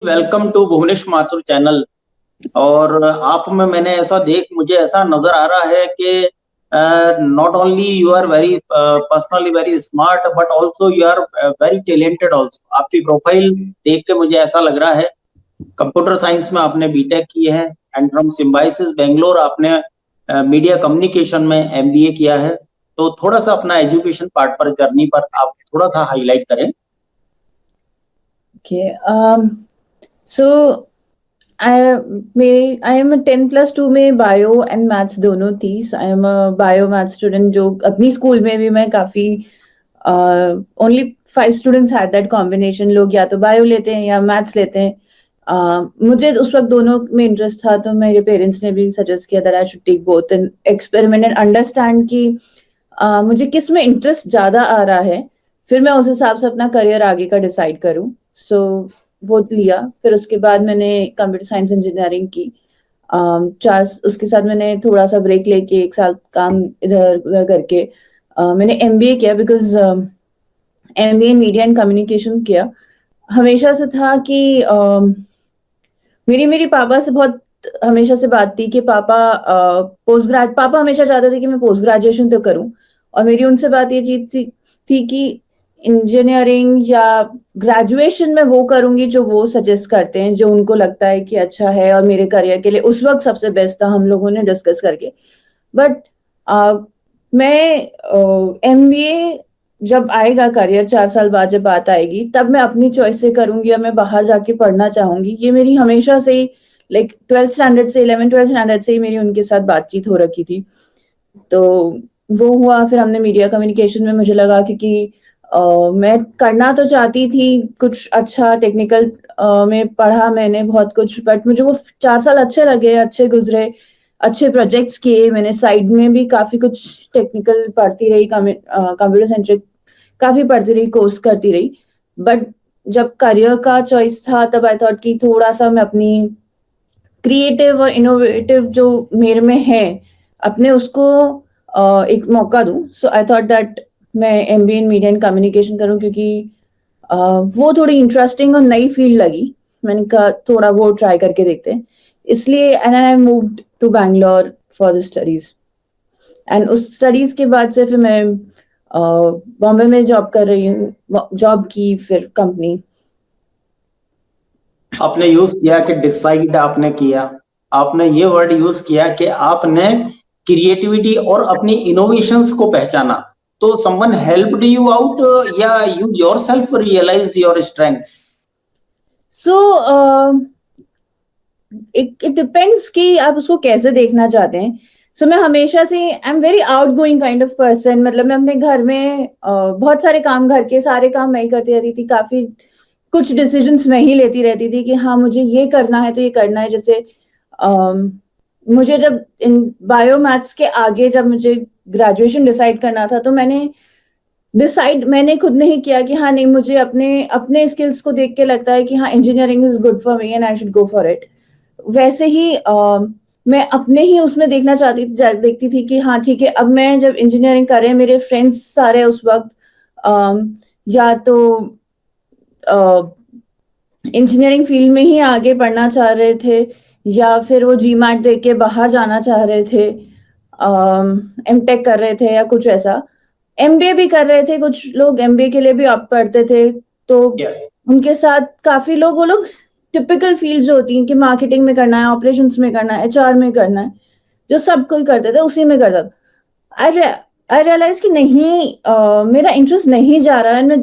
Welcome to Bhuvnesh Mathur channel. और आप में मैंने ऐसा मुझे ऐसा नजर आ रहा है कि not only you are very personally very smart but also you are very talented also. आपकी प्रोफाइल देख के मुझे ऐसा लग रहा है कंप्यूटर साइंस में आपने बीटेक की है एंड फ्रॉम सिम्बाइसिस बेंगलोर आपने मीडिया कम्युनिकेशन में एमबीए किया है। तो थोड़ा सा अपना एजुकेशन पार्ट पर जर्नी पर आप थोड़ा सा हाईलाइट करें। Okay. So I am a 10+2 में बायो एंड मैथ्स दोनों थी। I am a bio maths student जो अपनी स्कूल में भी मैं काफी only 5 students had that combination. लोग या तो बायो लेते हैं या मैथ्स लेते हैं। मुझे उस वक्त दोनों में इंटरेस्ट था, तो मेरे पेरेंट्स ने भी सजेस्ट किया that I should take both and experiment and understand कि मुझे किस में इंटरेस्ट ज्यादा आ रहा है, फिर मैं उस हिसाब से अपना करियर आगे का डिसाइड करूं। सो वो लिया। फिर उसके बाद मैंने कंप्यूटर साइंस इंजीनियरिंग की। उसके साथ मैंने थोड़ा सा ब्रेक लेके 1 साल काम इधर उधर करके मैंने एमबीए किया, because MBA in media and communication किया। हमेशा से था कि मेरी पापा से बहुत हमेशा से बात थी कि पापा हमेशा चाहते थे कि मैं पोस्ट ग्रेजुएशन तो करूं, और मेरी उनसे बात ये चीज थी कि इंजीनियरिंग या ग्रेजुएशन में वो करूंगी जो वो सजेस्ट करते हैं, जो उनको लगता है कि अच्छा है और मेरे करियर के लिए उस वक्त सबसे बेस्ट था, हम लोगों ने डिस्कस करके। बट मैं एमबीए जब आएगा करियर 4 साल बाद जब बात आएगी, तब मैं अपनी चॉइस से करूंगी या मैं बाहर जाके पढ़ना चाहूंगी। ये मेरी हमेशा से ही लाइक 12th स्टैंडर्ड से 12th स्टैंडर्ड से ही मेरी उनके साथ बातचीत हो रखी थी। तो वो हुआ। फिर हमने मीडिया कम्युनिकेशन में, मुझे लगा क्योंकि मैं करना तो चाहती थी कुछ अच्छा टेक्निकल में पढ़ा मैंने बहुत कुछ, बट मुझे वो 4 साल अच्छे लगे, अच्छे गुजरे, अच्छे प्रोजेक्ट्स किए मैंने। साइड में भी काफी कुछ टेक्निकल पढ़ती रही, कंप्यूटर सेंट्रिक काफी पढ़ती रही, कोर्स करती रही। बट जब करियर का चॉइस था तब आई थॉट कि थोड़ा सा मैं अपनी क्रिएटिव और इनोवेटिव जो मेरे में है अपने उसको एक मौका दूं। सो आई थॉट दैट मैं MBA in media and communication करूं, क्योंकि वो थोड़ी इंटरेस्टिंग और नई फील्ड लगी। मैंने कहा थोड़ा वो ट्राई करके देखते हैं, इसलिए and I moved to Bangalore for the studies. And उस स्टडीज के बाद से फिर मैं बॉम्बे में जॉब कर रही हूँ, जॉब की फिर कंपनी। आपने यूज किया कि डिसाइड आपने किया, आपने ये वर्ड यूज किया कि आपने क्रिएटिविटी और अपनी इनोवेशंस को पहचाना। तो समवन हेल्प्ड यू आउट या you yourself realised your strengths? So it depends कि आप उसको कैसे देखना चाहते हैं। सो मैं हमेशा से I am very out going kind of person. मतलब मैं अपने घर में बहुत सारे काम, घर के सारे काम मैं ही करती रहती थी। काफी कुछ डिसीजंस मैं ही लेती रहती थी कि हाँ मुझे ये करना है तो ये करना है। जैसे मुझे जब इन बायो मैथ्स के आगे जब मुझे ग्रेजुएशन डिसाइड करना था, तो मैंने खुद नहीं किया कि हाँ नहीं, मुझे अपने अपने स्किल्स को देख के लगता है कि हाँ engineering is good for me and I should go for it. वैसे ही मैं अपने ही उसमें देखती थी कि हाँ ठीक है, अब मैं जब इंजीनियरिंग कर रहे हैं, मेरे फ्रेंड्स सारे उस वक्त या तो इंजीनियरिंग फील्ड में ही आगे पढ़ना चाह रहे थे, या फिर वो जीमैट दे के बाहर जाना चाह रहे थे, एमटेक कर रहे थे या कुछ ऐसा। एमबीए भी कर रहे थे, कुछ लोग एमबीए के लिए भी आप पढ़ते थे। तो उनके साथ काफी लोग, वो लोग टिपिकल फील्ड जो होती हैं कि मार्केटिंग में करना है, ऑपरेशंस में करना है, एचआर में करना है, जो सब कोई करते थे उसी में करता था। आई रियलाइज कि नहीं, मेरा इंटरेस्ट नहीं जा रहा है।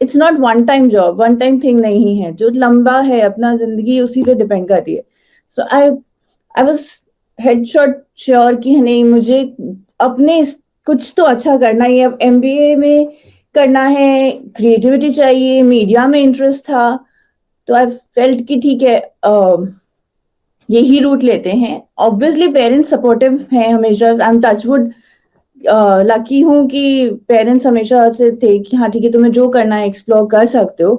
It's not one time job, one time thing नहीं है जो लंबा है, अपना जिंदगी उसी पे डिपेंड करती है। सो आई वाज हेडशॉट श्योर कि नहीं, मुझे अपने कुछ तो अच्छा करना ही है। अब एमबीए में करना है, क्रिएटिविटी चाहिए, मीडिया में इंटरेस्ट था, तो आई फेल्ट कि ठीक है यही रूट लेते हैं। ऑब्वियसली पेरेंट्स सपोर्टिव हैं हमेशा। आई एम टचवुड लकी हूँ कि पेरेंट्स हमेशा से थे कि हाँ ठीक है, तुम्हें जो करना है एक्सप्लोर कर सकते हो।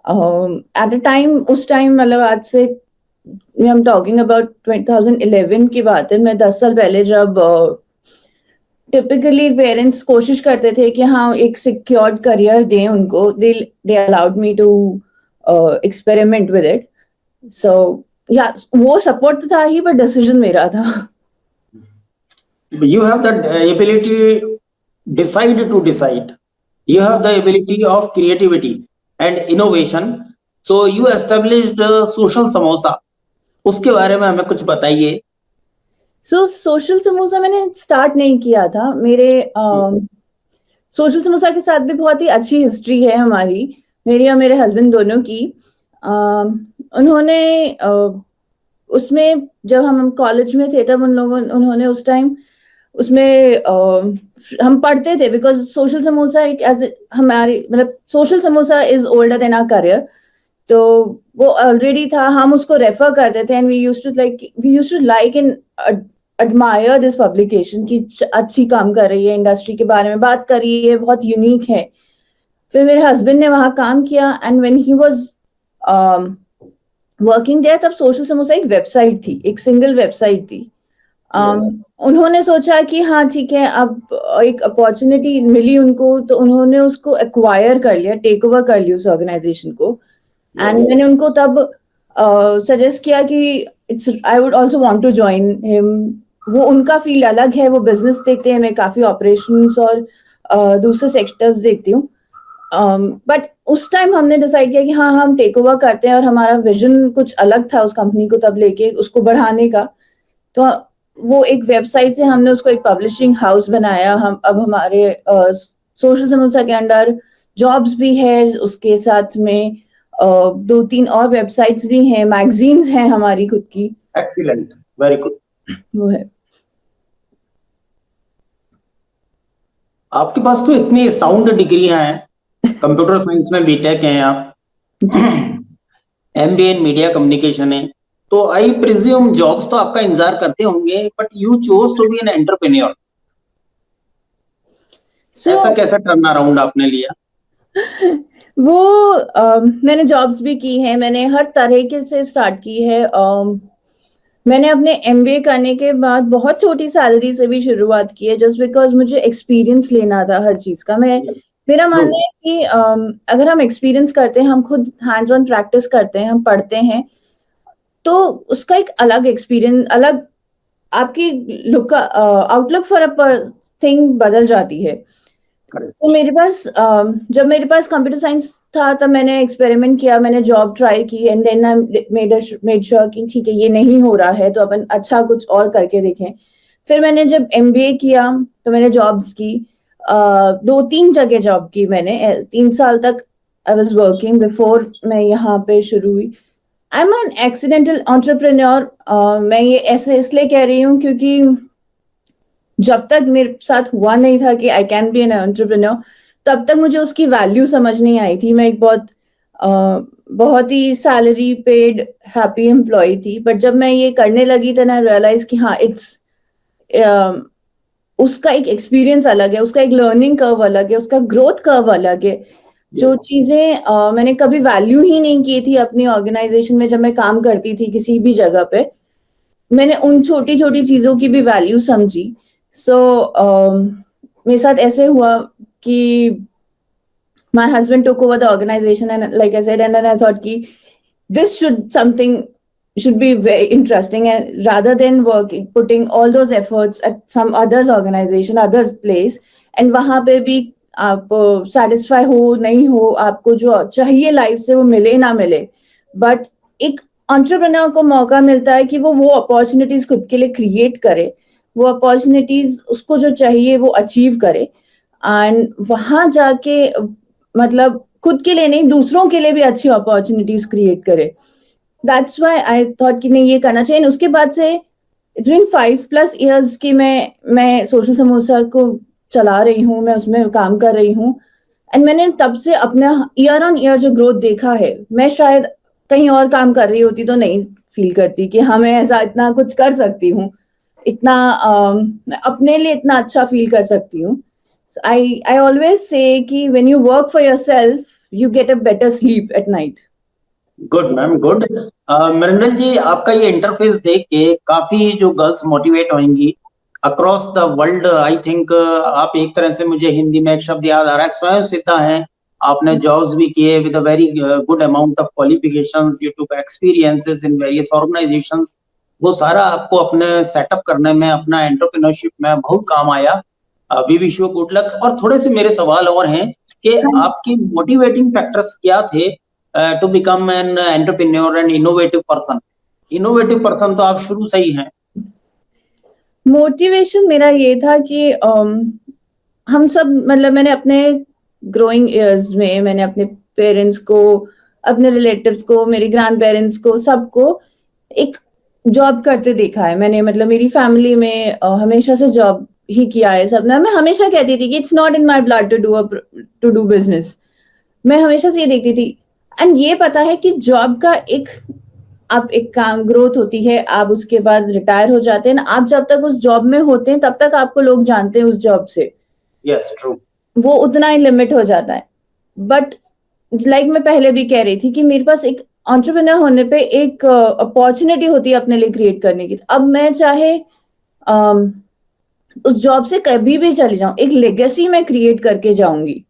एट अ टाइम, उस टाइम मतलब आज से आई एम टॉकिंग अबाउट 2011 की बात है। मैं 10 साल पहले जब टिपिकली पेरेंट्स कोशिश करते थे कि हाँ एक सिक्योर्ड करियर दें उनको, they allowed me to experiment with it. So या वो सपोर्ट तो था ही, बट डिसीजन मेरा था. You have the ability decide to decide. You have the ability of creativity and innovation. So you established social samosa. उसके बारे में हमें कुछ बताइए. सो सोशल समोसा मैंने स्टार्ट नहीं किया था. मेरे सोशल समोसा के साथ भी बहुत ही अच्छी हिस्ट्री है हमारी, मेरी और मेरे हस्बैंड दोनों की. उन्होंने उसमें जब हम कॉलेज में थे तब उन्होंने उस टाइम उसमें हम पढ़ते थे, बिकॉज सोशल समोसा एक एज हमारी मतलब Social Samosa is older than our career. तो वो ऑलरेडी था, हम उसको रेफर करते थे, and we used to like and admire this publication की अच्छी काम कर रही है, इंडस्ट्री के बारे में बात कर रही है, बहुत यूनिक है. फिर मेरे हस्बैंड ने वहां काम किया, and when he was working there, तब सोशल समोसा एक वेबसाइट थी, एक सिंगल वेबसाइट थी. उन्होंने सोचा कि हाँ ठीक है, अब एक अपॉर्चुनिटी मिली उनको, तो उन्होंने उसको एक्वायर कर लिया, टेक ओवर कर लिया उस ऑर्गेनाइजेशन को. एंड मैंने उनको तब सजेस्ट किया कि it's I would also want to join him. वो उनका फील्ड अलग है, वो बिजनेस देखते हैं, मैं काफी ऑपरेशंस और दूसरे सेक्टर्स देखती हूँ. बट उस टाइम हमने डिसाइड किया कि हाँ हम टेक ओवर करते हैं, और हमारा विजन कुछ अलग था उस कंपनी को तब लेके उसको बढ़ाने का. तो वो एक वेबसाइट से हमने उसको एक पब्लिशिंग हाउस बनाया. हम अब हमारे सोशल समोसा के अंडर जॉब्स भी है, उसके साथ में 2-3 और वेबसाइट्स भी हैं, मैगजीन्स हैं हमारी खुद की. Excellent, very good. वो है. आपके पास तो इतनी साउंड डिग्रियां हैं. कंप्यूटर साइंस में बीटेक हैं आप, एमबीए इन मीडिया कम्युनिकेशन है. तो आई प्रिज्यूम जॉब्स तो आपका इंतजार करते होंगे, but you chose to be an entrepreneur. ऐसा कैसा टर्न अराउंड आपने लिया? वो मैंने जॉब्स भी की हैं, मैंने हर तरीके से स्टार्ट की है. मैंने अपने एमबीए करने के बाद बहुत छोटी सैलरी से भी शुरुआत की है, जस्ट बिकॉज मुझे एक्सपीरियंस लेना था हर चीज का. मेरा मानना है कि अगर हम एक्सपीरियंस करते हैं, हम खुद हैंड्स ऑन प्रैक्टिस करते हैं, हम पढ़ते हैं, तो उसका एक अलग एक्सपीरियंस, अलग आपकी look outlook for a thing बदल जाती है. तो जब मेरे पास कंप्यूटर साइंस था, तब मैंने एक्सपेरिमेंट किया, मैंने जॉब ट्राई की, and then I made sure कि ठीक है ये नहीं हो रहा है, तो अपन अच्छा कुछ और करके देखें. फिर मैंने जब एमबीए किया तो मैंने जॉब्स की, 2-3 जगह जॉब की मैंने. 3 साल तक आई वाज वर्किंग बिफोर मैं यहाँ पे शुरू हुई. I am an accidental entrepreneur. मैं ये ऐसे इसलिए कह रही हूँ क्योंकि जब तक मेरे साथ हुआ नहीं था कि I can be an entrepreneur, तब तक मुझे उसकी वैल्यू समझ नहीं आई थी. मैं एक बहुत ही सैलरी पेड हैप्पी एम्प्लॉय थी. बट जब मैं ये करने लगी तो आई रियलाइज कि हाँ उसका एक एक्सपीरियंस अलग है, उसका एक लर्निंग कर्व अलग है, उसका ग्रोथ कर्व अलग है. जो चीजें मैंने कभी वैल्यू ही नहीं की थी अपनी ऑर्गेनाइजेशन में, जब मैं काम करती थी किसी भी जगह पे, मैंने उन छोटी छोटी चीजों की भी वैल्यू समझी. सो मेरे साथ ऐसे हुआ कि my husband took over the organization, and like I said, and then I thought ki this should be very interesting, and rather than putting all those efforts at some others organization, others place, and वहां पे भी आप satisfy हो नहीं हो, आपको जो चाहिए लाइफ से वो मिले ना मिले, बट एक एंटरप्रेन्योर को मौका मिलता है कि वो अपॉर्चुनिटीज खुद के लिए क्रिएट करे, वो अपॉर्चुनिटीज उसको जो चाहिए वो अचीव करे, एंड वहां जाके मतलब खुद के लिए नहीं, दूसरों के लिए भी अच्छी अपॉर्चुनिटीज क्रिएट करे. दैट्स व्हाई आई थॉट कि नहीं ये करना चाहिए. उसके बाद से इट्स बीन 5+ years कि मैं सोशल समोसा को चला रही हूँ, मैं उसमें काम कर रही हूँ, एंड मैंने तब से अपना ईयर ऑन ईयर जो ग्रोथ देखा है, मैं शायद कहीं और काम कर रही होती तो नहीं फील करती कि हाँ मैं ऐसा इतना कुछ कर सकती हूँ, इतना अपने लिए इतना अच्छा फील कर सकती हूँ. So I always say कि when you work for yourself, you get a better sleep at night. Good ma'am, good. Mrinal ji, आपका ये इंटरफेस देख के काफी जो गर्ल्स मोटिवेट होंगी across the world. I think आप एक तरह से, मुझे हिंदी में एक शब्द याद आ रहा है, स्वयं सिद्धा है. आपने जॉब्स भी किए with a very good amount of qualifications, you took experiences in various organisations, वो सारा आपको अपने सेटअप करने में, अपना एंटरप्रेन्योरशिप में बहुत काम आया। We wish you good luck. और थोड़े से मेरे सवाल और हैं कि आपके मोटिवेटिंग फैक्टर्स क्या थे to become an entrepreneur and innovative person? Innovative person तो आप शुरू से ही हैं। मोटिवेशन मेरा ये था कि हम सब, मतलब मैंने अपने ग्रोइंग ईयर्स में मैंने अपने पेरेंट्स को, अपने रिलेटिव्स को, मेरे ग्रैंड पेरेंट्स को, सबको एक जॉब करते देखा है मैंने। मतलब मेरी फैमिली में हमेशा से जॉब ही किया है सबने। मैं हमेशा कहती थी कि it's not in my blood to do business. मैं हमेशा से ये देखती थी, एंड ये पता है कि जॉब का एक, आप एक काम, ग्रोथ होती है, आप उसके बाद रिटायर हो जाते हैं ना, आप जब तक उस जॉब में होते हैं तब तक आपको लोग जानते हैं उस जॉब से। Yes, true. वो उतना ही लिमिट हो जाता है। बट लाइक मैं पहले भी कह रही थी कि मेरे पास एक एंटरप्रेन्योर होने पे एक अपॉर्चुनिटी होती है अपने लिए क्रिएट करने की। अब मैं चाहे उस जॉब से कभी भी चली जाऊं, एक लेगेसी मैं क्रिएट करके जाऊंगी।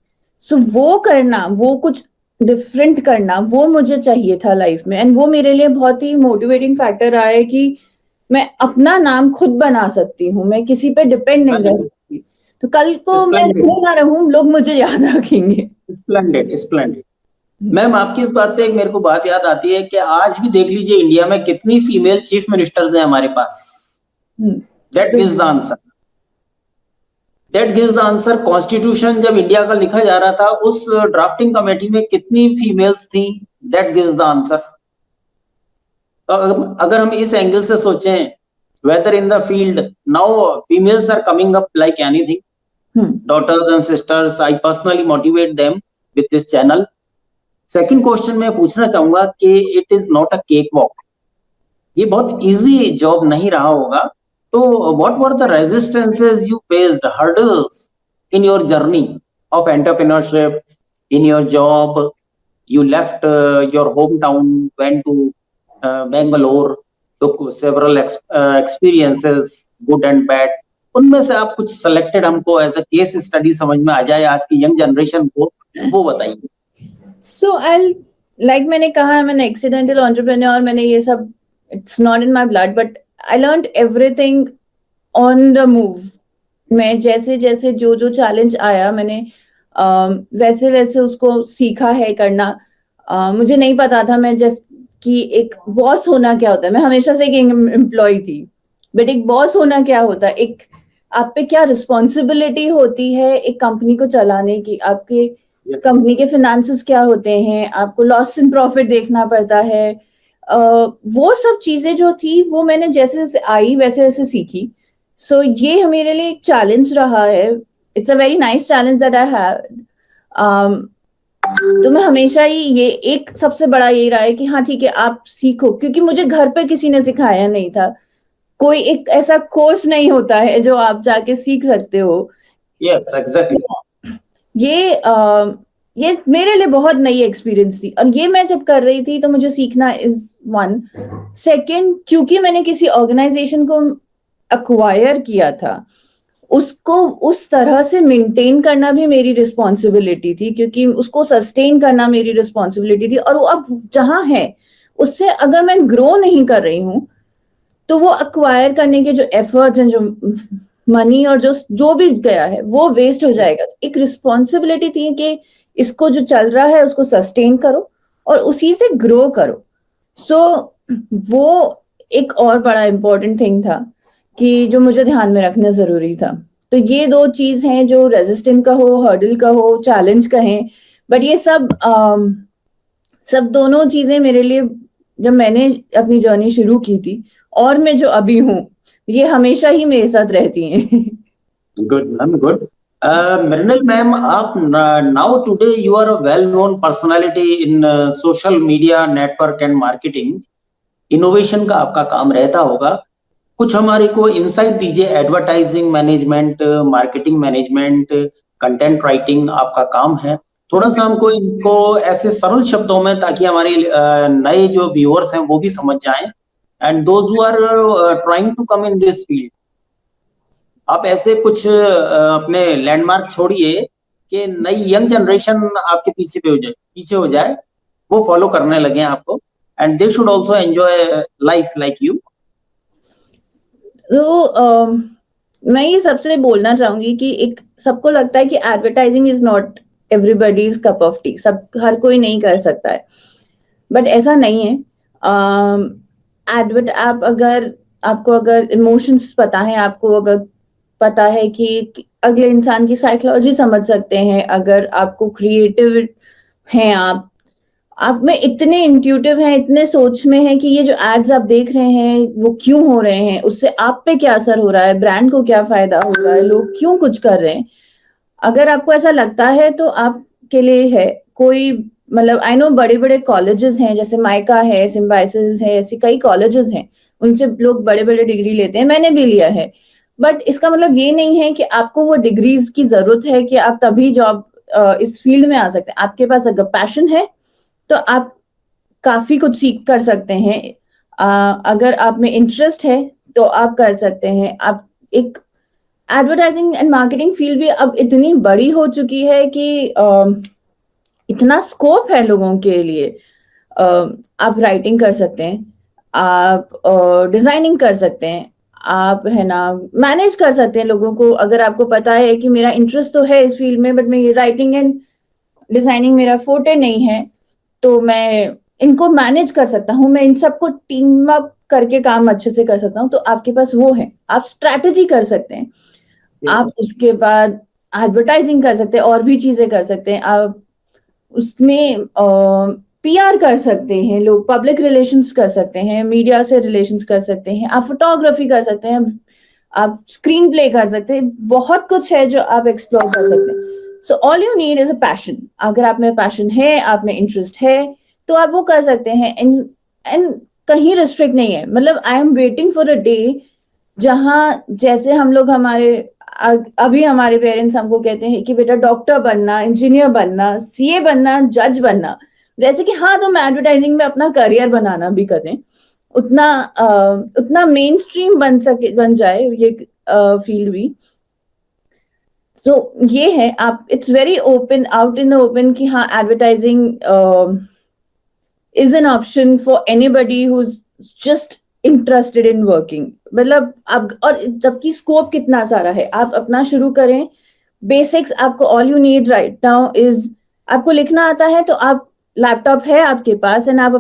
सो वो करना, वो कुछ डिफरेंट करना, वो मुझे चाहिए था लाइफ में। एंड वो मेरे लिए बहुत ही मोटिवेटिंग फैक्टर रहा है कि मैं अपना नाम खुद बना सकती हूँ, मैं किसी पे डिपेंड नहीं कर सकती। तो कल को मैं स्प्लेंडेड, रहूं ना रहूं, लोग मुझे याद रखेंगे। Splendid, splendid. मैम, आपकी इस बात पे एक मेरे को बात याद आती है कि आज भी देख लीजिए इंडिया में कितनी फीमेल चीफ मिनिस्टर्स हैं हमारे पास। That gives the answer. That gives the answer. Constitution जब इंडिया का लिखा जा रहा था, उस ड्राफ्टिंग कमेटी में कितनी फीमेल्स थी? That gives the answer. तो अगर हम इस एंगल से सोचें, whether in the field now females are coming up like anything, daughters and sisters, I personally motivate them with this channel. Second question मैं पूछना चाहूंगा कि it is not a cake walk, ये बहुत इजी जॉब नहीं रहा होगा। तो what were the resistances you faced, hurdles in your journey of entrepreneurship, in your job? You left your hometown, went to Bangalore, took several experiences, good and bad. उनमें से आप कुछ selected हमको as a case study समझ में आ जाए आज की यंग जनरेशन को, वो बताइए। सो आई, लाइक मैंने कहा, I'm an accidental entrepreneur, मैंने ये सब, it's not in my blood, but I learn everything on the move. मैं जैसे जैसे जो जो चैलेंज आया, मैंने वैसे वैसे उसको सीखा है करना। मुझे नहीं पता था मैं जैसे कि एक बॉस होना क्या होता है। मैं हमेशा से एक एम्प्लॉय थी, बट एक बॉस होना क्या होता है, एक आप पे क्या रिस्पॉन्सिबिलिटी होती है एक कंपनी को चलाने की, आपके कंपनी के फिनेंसेस क्या होते हैं, आपको लॉस एंड प्रॉफिट देखना पड़ता है। वो सब चीजें जो थी वो मैंने जैसे जैसे आई वैसे वैसे सीखी। सो ये मेरे लिए एक चैलेंज रहा है। It's a very nice challenge that I have. तो मैं हमेशा ही, ये एक सबसे बड़ा यही रहा है कि हाँ ठीक है, आप सीखो, क्योंकि मुझे घर पे किसी ने सिखाया नहीं था। कोई एक ऐसा कोर्स नहीं होता है जो आप जाके सीख सकते हो। Yes, exactly. ये मेरे लिए बहुत नई एक्सपीरियंस थी, और ये मैं जब कर रही थी तो मुझे सीखना इज वन। सेकंड, क्योंकि मैंने किसी ऑर्गेनाइजेशन को अक्वायर किया था, उसको उस तरह से मेंटेन करना भी मेरी रिस्पॉन्सिबिलिटी थी, क्योंकि उसको सस्टेन करना मेरी रिस्पॉन्सिबिलिटी थी। और वो अब जहां है उससे अगर मैं ग्रो नहीं कर रही हूँ, तो वो अक्वायर करने के जो एफर्ट्स हैं, जो मनी और जो जो भी गया है, वो वेस्ट हो जाएगा। तो एक रिस्पॉन्सिबिलिटी थी कि इसको जो चल रहा है उसको सस्टेन करो और उसी से ग्रो करो। सो वो एक और बड़ा इंपॉर्टेंट थिंग था कि जो मुझे ध्यान में रखना जरूरी था। तो ये दो चीज हैं, जो रेजिस्टेंट का हो, हर्डल का हो, चैलेंज का है। बट ये सब सब दोनों चीजें मेरे लिए, जब मैंने अपनी जर्नी शुरू की थी और मैं जो अभी हूँ, ये हमेशा ही मेरे साथ रहती हैं। Good ma'am, good. Mrinal ma'am, आप now today you are a well known personality in social media, network and marketing. Innovation का आपका काम रहता होगा, कुछ हमारे को इंसाइट दीजिए। Advertising management, marketing management, content writing आपका काम है। थोड़ा सा हमको इनको ऐसे सरल शब्दों में, ताकि हमारे नए जो व्यूअर्स हैं वो भी समझ जाएं, and those who are trying to come in this field, आप ऐसे कुछ अपने लैंडमार्क छोड़िए कि नई यंग जनरेशन आपके पीछे हो जाए, वो फॉलो करने लगे आपको, and they should also enjoy life like you. तो मैं ये सबसे बोलना चाहूंगी कि एक सबको लगता है कि advertising is not everybody's cup of T, सब हर कोई नहीं कर सकता है, बट ऐसा नहीं है। एडवर्ट आप अगर आपको अगर इमोशंस पता है, आपको अगर पता है कि अगले इंसान की साइकोलॉजी समझ सकते हैं, अगर आपको क्रिएटिव हैं आप में इतने इंट्यूटिव हैं, इतने सोच में हैं कि ये जो एड्स आप देख रहे हैं वो क्यों हो रहे हैं, उससे आप पे क्या असर हो रहा है, ब्रांड को क्या फायदा हो रहा है, लोग क्यों कुछ कर रहे हैं। अगर आपको ऐसा लगता है तो आपके लिए है कोई, मतलब आई नो बड़े बड़े कॉलेजेस हैं, जैसे माइका है, सिम्बाइसिस है, ऐसे कई कॉलेजेस हैं, उनसे लोग बड़े बड़े डिग्री लेते हैं, मैंने भी लिया है। बट इसका मतलब ये नहीं है कि आपको वो डिग्रीज की जरूरत है कि आप तभी जॉब इस फील्ड में आ सकते हैं। आपके पास अगर पैशन है तो आप काफी कुछ सीख कर सकते हैं। अगर आप में इंटरेस्ट है तो आप कर सकते हैं। आप एक एडवर्टाइजिंग एंड मार्केटिंग फील्ड भी अब इतनी बड़ी हो चुकी है कि इतना स्कोप है लोगों के लिए। आप राइटिंग कर सकते हैं, आप डिजाइनिंग कर सकते हैं, आप है ना मैनेज कर सकते हैं लोगों को। अगर आपको पता है कि मेरा इंटरेस्ट तो है इस फील्ड में, बट मैं ये राइटिंग एंड डिजाइनिंग मेरा फोटे नहीं है, तो मैं इनको मैनेज कर सकता हूँ, मैं इन सबको टीम अप करके काम अच्छे से कर सकता हूँ, तो आपके पास वो है। आप स्ट्रैटेजी कर सकते हैं। आप उसके बाद एडवर्टाइजिंग कर सकते हैं, और भी चीजें कर सकते हैं। आप उसमें पीआर कर सकते हैं, लोग पब्लिक रिलेशंस कर सकते हैं, मीडिया से रिलेशंस कर सकते हैं, आप फोटोग्राफी कर सकते हैं, आप स्क्रीन प्ले कर सकते हैं, बहुत कुछ है जो आप एक्सप्लोर कर सकते हैं। So all you need is a passion. अगर आप में पैशन है, आप में इंटरेस्ट है, तो आप वो कर सकते हैं। एंड कहीं रिस्ट्रिक्ट नहीं है। मतलब I am waiting for a day जहां जैसे हम लोग हमारे अभी हमारे पेरेंट्स हमको कहते हैं कि बेटा डॉक्टर बनना, इंजीनियर बनना, सीए बनना, जज बनना, जैसे कि हाँ तुम एडवर्टाइजिंग में अपना करियर बनाना भी करें, उतना मेन स्ट्रीम बन जाए ये फील्ड भी। तो ये है, आप it's very open, out in the open कि हाँ advertising is an option for anybody who is just interested in working. मतलब आप, और जबकि स्कोप कितना सारा है, आप अपना शुरू करें। बेसिक्स आपको all you need right now is, आपको लिखना आता है तो आप लैपटॉप है आपके पास एंड आप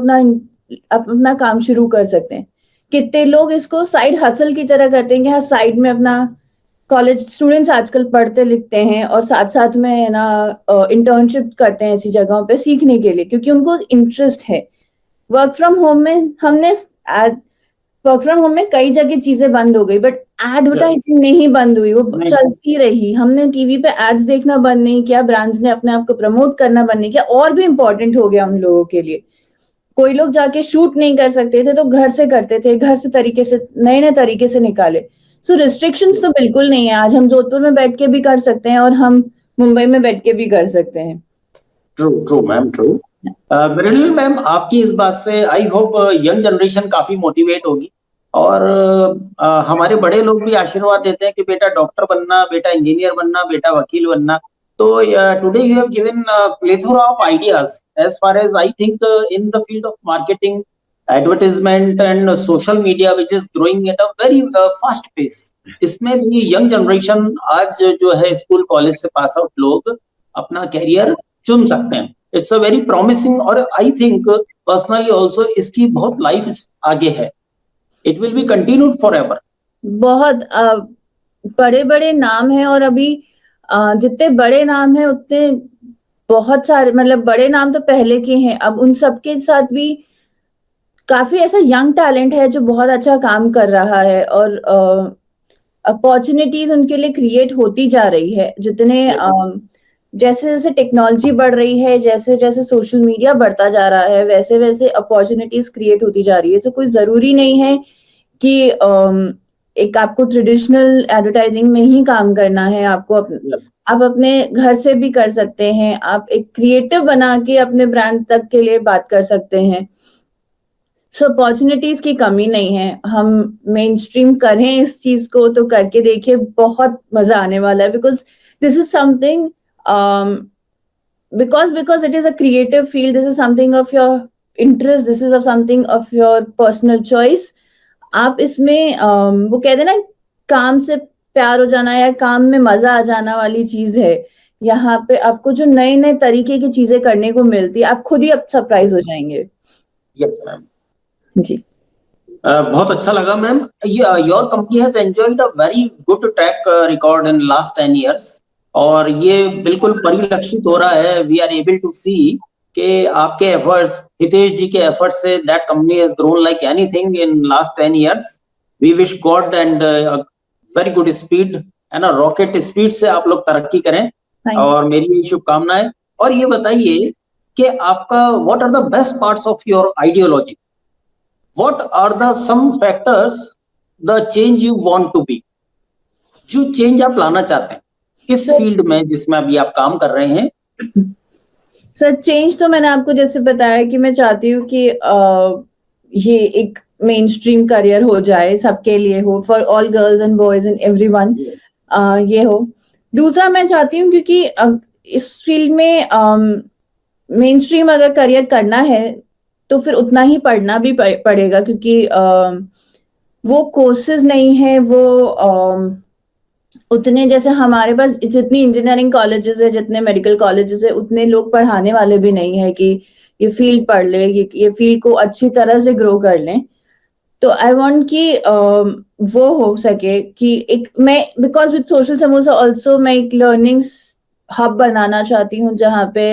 अपना काम शुरू कर सकते हैं। कितने लोग इसको साइड हसल की तरह करते हैं कि हाँ साइड में अपना, कॉलेज स्टूडेंट्स आजकल पढ़ते लिखते हैं और साथ साथ में है ना इंटर्नशिप करते हैं ऐसी जगहों पे सीखने के लिए, क्योंकि उनको इंटरेस्ट है। वर्क फ्रॉम होम में वर्क फ्रॉम होम में कई जगह चीजें बंद हो गई, बट एडवर्टाइजिंग नहीं बंद हुई, वो चलती रही। हमने टीवी पे एड्स देखना बंद नहीं किया, ब्रांड्स ने अपने आप को प्रमोट करना बंद नहीं किया, और भी इम्पोर्टेंट हो गया उन लोगों के लिए। कोई लोग जाके शूट नहीं कर सकते थे तो घर से करते थे, घर से तरीके से नए नए तरीके से निकाले। सो रिस्ट्रिक्शंस तो बिल्कुल नहीं है। आज हम जोधपुर में बैठ के भी कर सकते हैं और हम मुंबई में बैठ के भी कर सकते हैं। True true ma'am, true. Mrinal ma'am, आपकी इस बात से आई होप यंग जनरेशन काफी मोटिवेट होगी, और हमारे बड़े लोग भी आशीर्वाद देते हैं कि बेटा डॉक्टर बनना, बेटा इंजीनियर बनना, बेटा वकील बनना। तो today you have given plethora of ideas as far as I think in the field of marketing, advertisement and social media which is growing at a very fast pace. इसमें भी young generation आज जो है school college से pass out लोग अपना career चुन सकते हैं। इट्स अ वेरी प्रॉमिसिंग, और आई थिंक पर्सनली ऑल्सो इसकी बहुत लाइफ आगे है। It will be continued for ever. बहुत बड़े बड़े नाम हैं, और अभी जितने बड़े नाम हैं उतने बहुत सारे, मतलब बड़े नाम तो पहले के हैं, अब उन सबके साथ भी काफी ऐसा यंग टैलेंट है जो बहुत अच्छा काम कर रहा है, और अपॉर्चुनिटीज उनके लिए क्रिएट होती जा रही है। जितने जैसे जैसे टेक्नोलॉजी बढ़ रही है, जैसे जैसे सोशल मीडिया बढ़ता जा रहा है, वैसे वैसे अपॉर्चुनिटीज क्रिएट होती जा रही है। तो कोई जरूरी नहीं है कि एक आपको ट्रेडिशनल एडवर्टाइजिंग में ही काम करना है। आपको आप अपने घर से भी कर सकते हैं। आप एक क्रिएटिव बना के अपने ब्रांड तक के लिए बात कर सकते हैं। सो अपॉर्चुनिटीज की कमी नहीं है। हम मेन स्ट्रीम करें इस चीज को तो करके देखिए, बहुत मजा आने वाला है, because this is something because it is a creative field, this is something of your interest, this is of something of your personal choice. आप इसमें वो कहते हैं ना, काम से प्यार हो जाना या काम में मजा आ जाना वाली चीज है। यहाँ पे आपको जो नए नए तरीके की चीजें करने को मिलती है, आप खुद ही अब सरप्राइज हो जाएंगे। Yes ma'am. जी। बहुत अच्छा लगा ma'am. Your company has enjoyed a very good track record in last 10 years, और ये बिल्कुल परिलक्षित हो रहा है। We are able to see कि आपके एफर्ट्स, हितेश जी के एफर्ट्स से that company has grown like anything in last 10 years. We wish god and very good speed, है ना, रॉकेट स्पीड से आप लोग तरक्की करें, और मेरी यही शुभकामनाएं। और ये बताइए कि आपका what are the best parts of your ideology? What are the some factors the change you want to be? जो चेंज आप लाना चाहते हैं किस फील्ड में जिसमें अभी आप काम कर रहे हैं? सर चेंज तो मैंने आपको जैसे बताया कि मैं चाहती हूँ कि ये एक मेन स्ट्रीम करियर हो जाए, सबके लिए हो, for all girls and boys and everyone, ये हो। दूसरा मैं चाहती हूँ क्योंकि इस फील्ड में मेन स्ट्रीम अगर करियर करना है तो फिर उतना ही पढ़ना भी पड़ेगा, क्योंकि वो कोर्सेज नहीं है, वो उतने जैसे हमारे पास जितनी इंजीनियरिंग कॉलेजेस है, जितने मेडिकल कॉलेजेस है, उतने लोग पढ़ाने वाले भी नहीं है कि ये फील्ड पढ़ ले, ये फील्ड को अच्छी तरह से ग्रो कर लें। तो आई वांट कि वो हो सके कि एक मैं, because with social samosa also मैं एक लर्निंग हब बनाना चाहती हूँ जहाँ पे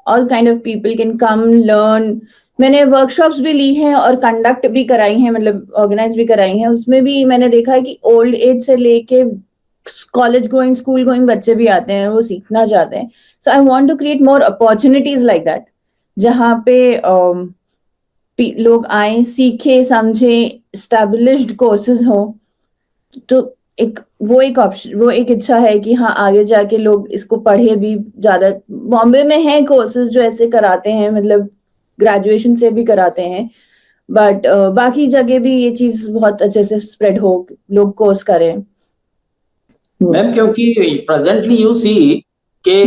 all kind of people can come learn. मैंने वर्कशॉप्स भी ली हैं और कंडक्ट भी कराई हैं, मतलब ऑर्गेनाइज भी कराई हैं। उसमें भी मैंने देखा है कि ओल्ड एज से लेके कॉलेज गोइंग, स्कूल गोइंग बच्चे भी आते हैं, वो सीखना चाहते हैं। So I want to create more opportunities like that, जहाँ पे लोग आए, सीखे, समझे, एस्टैब्लिश्ड कोर्सेज हो। तो एक ऑप्शन, वो एक इच्छा है कि हाँ आगे जाके लोग इसको पढ़े भी। ज्यादा बॉम्बे में है कोर्सेज जो ऐसे कराते हैं, मतलब ग्रेजुएशन से भी कराते हैं, बट बाकी जगह भी ये चीज बहुत अच्छे से स्प्रेड हो, लोग कोर्स करें। मैम क्योंकि प्रेजेंटली यू सी के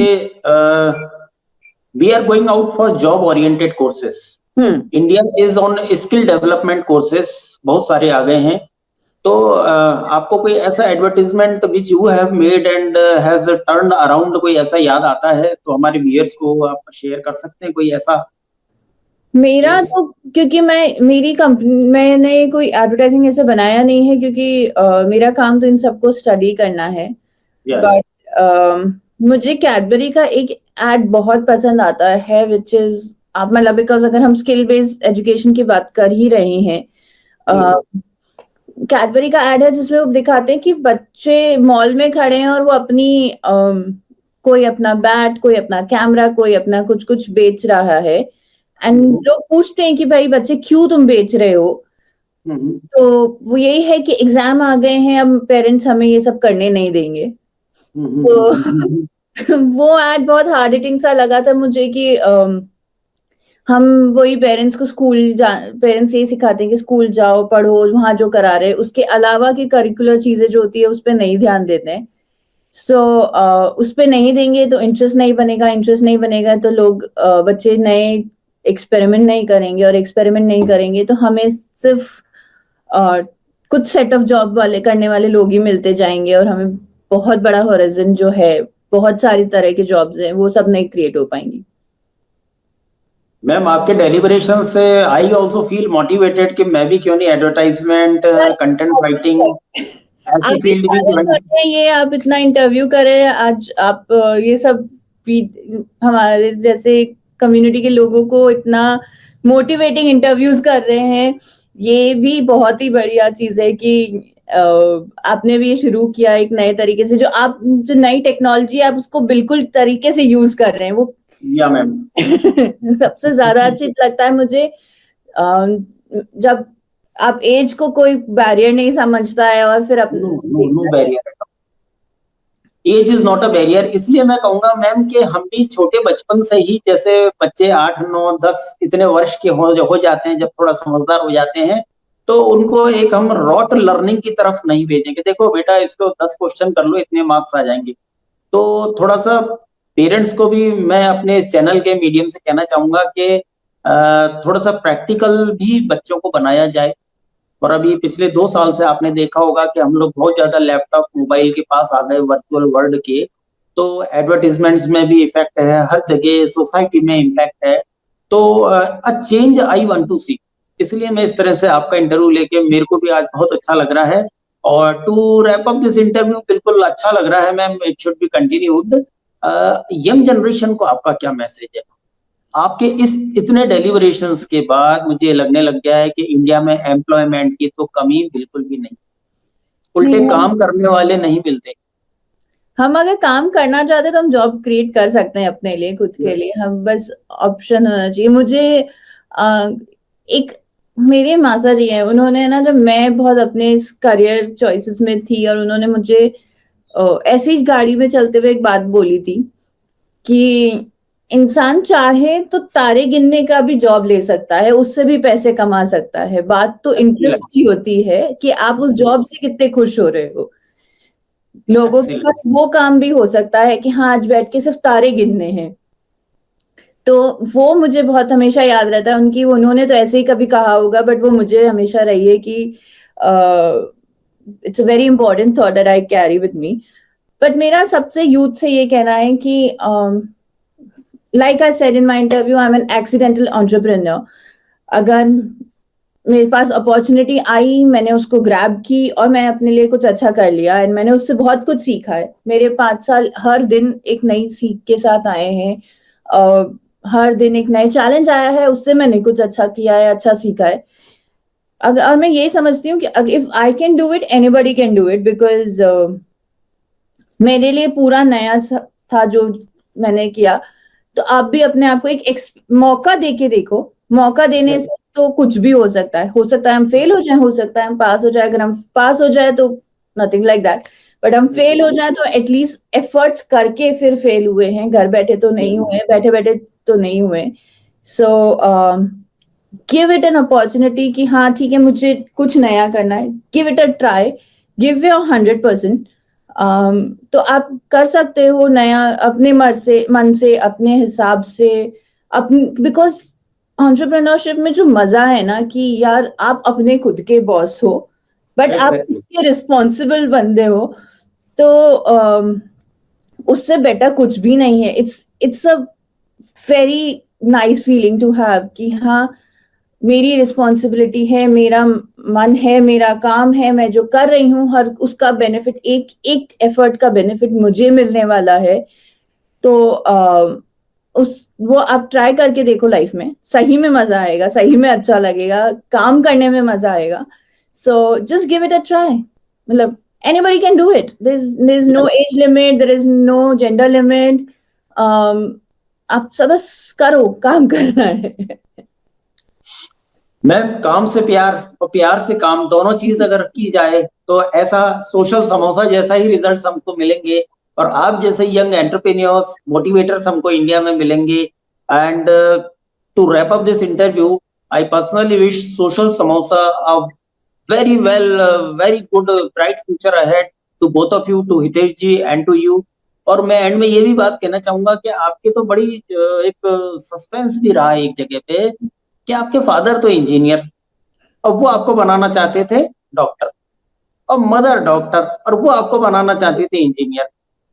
we are going out for job oriented courses. India is on skill development courses, बहुत सारे आ गए हैं। तो आपको कोई ऐसा advertisement which you have made and has turned around, कोई ऐसा याद आता है तो हमारे व्यूअर्स को आप शेयर कर सकते हैं कोई ऐसा? मेरा तो, क्योंकि मेरी कंपनी, मैंने कोई एडवर्टाइजिंग ऐसे बनाया नहीं है, क्योंकि मेरा काम तो इन सबको स्टडी करना है। बट मुझे कैडबरी का एक एड बहुत पसंद आता है, विच इज, आप मतलब, बिकॉज अगर हम स्किल बेस्ड एजुकेशन की बात कर ही रहे हैं, कैडबरी का एड है जिसमें वो दिखाते हैं कि बच्चे मॉल में खड़े हैं और वो अपनी कोई अपना बैट, कोई अपना कैमरा, कोई अपना कुछ कुछ बेच रहा है, एंड लोग पूछते हैं कि भाई बच्चे क्यों तुम बेच रहे हो? तो वो यही है कि एग्जाम आ गए हैं, अब पेरेंट्स हमें ये सब करने नहीं देंगे। तो वो एड बहुत हार्ड हिटिंग सा लगा था मुझे कि हम वही पेरेंट्स को पेरेंट्स यही सिखाते हैं कि स्कूल जाओ, पढ़ो, वहां जो करा रहे, उसके अलावा की करिकुलर चीजें जो होती है उस पर नहीं ध्यान देते हैं। सो उस पर नहीं देंगे तो इंटरेस्ट नहीं बनेगा, इंटरेस्ट नहीं बनेगा तो लोग बच्चे नए एक्सपेरिमेंट नहीं करेंगे, और एक्सपेरिमेंट नहीं करेंगे तो हमें सिर्फ कुछ सेट ऑफ जॉब वाले करने वाले लोग ही मिलते जाएंगे, और हमें बहुत बड़ा होराइजन जो है, बहुत सारी तरह की जॉब्स हैं, वो सब नहीं क्रिएट हो पाएंगी। मैम आपके डेलिब्रेशन से आई ऑल्सो फील मोटिवेटेड कि मैं भी क्यों नहीं एडवर्टाइजमेंट, कंटेंट राइटिंग ऐसी फील्ड भी ये आप इतना इंटरव्यू करें आज, आप ये सब हमारे जैसे कम्युनिटी के लोगों को इतना मोटिवेटिंग इंटरव्यूज कर रहे हैं, ये भी बहुत ही बढ़िया चीज है कि आपने भी ये शुरू किया एक नए तरीके से, जो नई टेक्नोलॉजी आप उसको बिल्कुल तरीके से यूज कर रहे हैं, वो या मैम सबसे ज्यादा अच्छी लगता है मुझे, जब आप एज को कोई बैरियर नहीं समझता है, और फिर no barrier, age is not a barrier. इसलिए मैं कहूंगा मैम कि हम भी छोटे बचपन से ही, जैसे बच्चे 8, 9, 10 इतने वर्ष के हो जाते हैं, जब थोड़ा समझदार हो जाते हैं, तो उनको एक हम रॉट लर्निंग की तरफ नहीं भेजेंगे। देखो बेटा, इसको 10 क्वेश्चन कर लो, इतने मार्क्स आ जाएंगे। तो थोड़ा-सा पेरेंट्स को भी मैं अपने इस चैनल के मीडियम से कहना चाहूँगा कि थोड़ा-सा प्रैक्टिकल भी बच्चों को बनाया जाए। और अभी पिछले 2 साल से आपने देखा होगा कि हम लोग बहुत ज़्यादा लैपटॉप, मोबाइल के पास आ गए वर्चुअल वर्ल्ड के, तो एडवर्टाइज़मेंट्स में भी इफ़ेक्ट है, हर जगह सोसाइटी में इम्पैक्ट है। तो a change I want to see, इसलिए मैं इस तरह से आपका इंटरव्यू लेके मेरे को भी आज बहुत अच्छा लग रहा है। और to wrap up this interview, बिल्कुल अच्छा लग रहा है ma'am, it should be continued. Young generation को आपका क्या मैसेज है? आपके इस इतने डेलिब्रेशंस के बाद मुझे लगने लग गया है कि इंडिया में एम्प्लॉयमेंट की तो कमी बिल्कुल भी नहीं। उल्टे नहीं, काम करने वाले नहीं मिलते। हम अगर काम करना चाहते हैं तो हम जॉब क्रिएट कर सकते हैं अपने लिए, खुद के लिए। हम बस ऑप्शन होना चाहिए। मुझे एक मेरे मासा जी हैं, उन्होंने ना, जब मैं बहुत अपने इस करियर चॉइसेस में थी और उन्होंने मुझे ऐसे ही गाड़ी में चलते हुए एक बात बोली थी कि इंसान चाहे तो तारे गिनने का भी जॉब ले सकता है, उससे भी पैसे कमा सकता है। बात तो इंटरेस्ट की होती है कि आप उस जॉब से कितने खुश हो रहे हो। लोगों के एक्सीलेंट। पास वो काम भी हो सकता है कि हाँ, आज बैठ के सिर्फ तारे गिनने हैं। तो वो मुझे बहुत हमेशा याद रहता है उनकी, उन्होंने तो ऐसे ही कभी कहा होगा, बट वो मुझे हमेशा रही है कि it's a very important thought that I carry with me. But मेरा सबसे यूथ से ये कहना है कि like I said in my interview, I am an accidental entrepreneur. अगर मेरे पास अपॉर्चुनिटी आई, मैंने उसको ग्रैब की और मैं अपने लिए कुछ अच्छा कर लिया एंड मैंने उससे बहुत कुछ सीखा है। मेरे 5 साल हर दिन एक नई सीख के साथ आए हैं। हर दिन एक नए चैलेंज आया है, उससे मैंने कुछ अच्छा किया है, अच्छा सीखा है। अगर, और मैं यही समझती हूँ कि if I can do it, anybody can do it, because मेरे लिए पूरा नया था जो मैंने किया। तो आप भी अपने आप को एक मौका देके देखो। मौका देने यस, से तो कुछ भी हो सकता है हम फेल हो जाए, हो सकता है हम पास हो जाए। अगर हम पास हो जाए तो नथिंग लाइक दैट, बट हम फेल हो जाए तो एटलीस्ट एफर्ट्स करके फिर फेल हुए हैं, घर बैठे तो नहीं हुए, बैठे बैठे तो नहीं हुए। So give it an opportunity कि हाँ ठीक है, मुझे कुछ नया करना है, give it a try, give your 100%। तो आप कर सकते हो नया अपने मन से, अपने हिसाब से, अपने, बिकॉज एंटरप्रेन्योरशिप में जो मजा है ना कि यार आप अपने खुद के बॉस हो, बट आप खुद एग्ज़ैक्टली। के रिस्पॉन्सिबल बंदे हो। तो उससे बेटर कुछ भी नहीं है। It's a very nice feeling to have कि हाँ, मेरी रिस्पॉन्सिबिलिटी है, मेरा मन है, मेरा काम है, मैं जो कर रही हूँ हर उसका बेनिफिट, एक एक एफर्ट का बेनिफिट मुझे मिलने वाला है। तो उस वो आप ट्राई करके देखो लाइफ में, सही में मजा आएगा, सही में अच्छा लगेगा, काम करने में मजा आएगा। So just give it a try. मतलब anybody can do it. There's no yes. age limit, there is no gender limit. आप सब बस करो, काम करना है। मैम, काम से प्यार और प्यार से काम, दोनों चीज़ अगर की जाए तो ऐसा सोशल समोसा जैसा ही रिज़ल्ट्स हमको मिलेंगे। और आप जैसे यंग एंटरप्रेन्योर्स, मोटिवेटर्स हमको इंडिया में मिलेंगे। And to wrap up this interview, I personally wish Social Samosa a very well, very good, bright future ahead to both of you, to Hitesh ji and to you. और मैं एंड में ये भी बात कहना चाहूँगा कि आपके तो बड़ी एक सस्पेंस भी रहा है एक जगह पे कि आपके फादर तो इंजीनियर और वो आपको बनाना चाहते थे डॉक्टर, और मदर डॉक्टर और वो आपको बनाना चाहती थी इंजीनियर।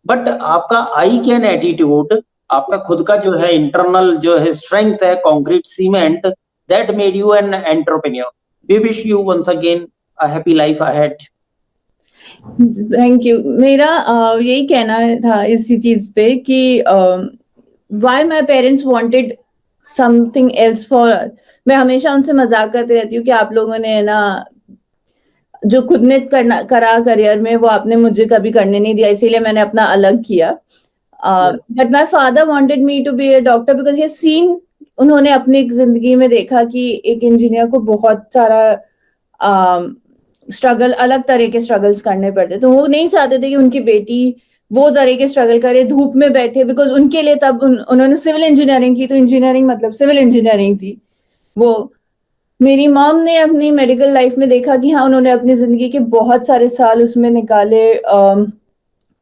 बट आपका आई कैन एटीट्यूड, आपका खुद का जो है इंटरनल जो है स्ट्रेंथ है, concrete cement, that made you an entrepreneur. We wish you once again a happy life ahead. Thank you. मेरा यही कहना था इसी चीज पे कि why my parents wanted something else for. मैं हमेशा उनसे मजाक करती रहती हूँ कि आप लोगों ने ना जो खुद ने करना करा करियर में, वो आपने मुझे कभी करने नहीं दिया, इसीलिए मैंने अपना अलग किया। But my father wanted me to be a doctor because he seen, उन्होंने अपनी जिंदगी में देखा कि एक इंजीनियर को बहुत सारा स्ट्रगल, अलग तरह के स्ट्रगल्स करने पड़ते, तो वो नहीं चाहते थे कि उनकी बेटी वो तरह के स्ट्रगल करे, धूप में बैठे, बिकॉज उनके लिए तब उन्होंने सिविल इंजीनियरिंग की, तो इंजीनियरिंग मतलब सिविल इंजीनियरिंग थी वो। मेरी मॉम ने अपनी मेडिकल लाइफ में देखा कि हाँ, उन्होंने अपनी जिंदगी के बहुत सारे साल उसमें निकाले।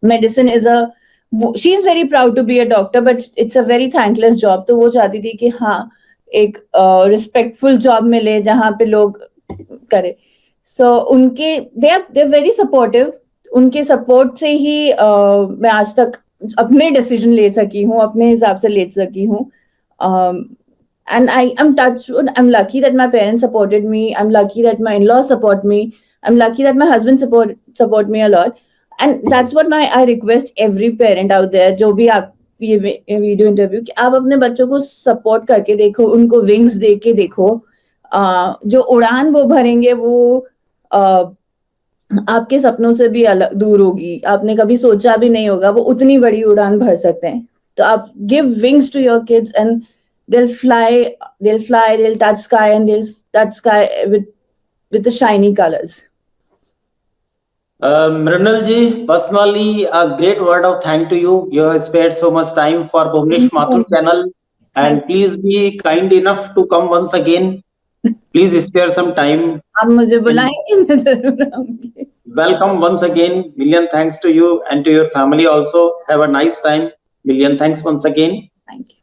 Medicine is a she is very proud to be a doctor, but it's a very thankless job. तो वो चाहती थी कि हाँ एक रिस्पेक्टफुल जॉब मिले जहाँ पे लोग करे। सो उनके दे आर वेरी सपोर्टिव। उनके सपोर्ट से ही मैं आज तक अपने डिसीजन ले सकी हूँ, अपने हिसाब से ले सकी हूँ। And I'm touched. I'm lucky that my parents supported me. I'm lucky that my in-laws support me. I'm lucky that my husband support me a lot. And that's what I request every parent out there, जो भी आप ये video interview, कि आप अपने बच्चों को support करके देखो, उनको विंग्स दे के देखो। जो उड़ान वो भरेंगे वो आपके सपनों से भी अलग दूर होगी। आपने कभी सोचा भी नहीं होगा वो उतनी बड़ी उड़ान भर सकते हैं। तो आप give wings to your kids and they'll fly, they'll touch sky, and they'll touch sky with the shiny colors. Mrinal ji, personally, a great word of thank to you. You have spared so much time for Bhuvnesh Mathur channel, and please be kind enough to come once again. Please spare some time. आप मुझे बुलाएंगे, मैं जरूर आऊंगी। Welcome once again. Million thanks to you and to your family also. Have a nice time. Million thanks once again. Thank you.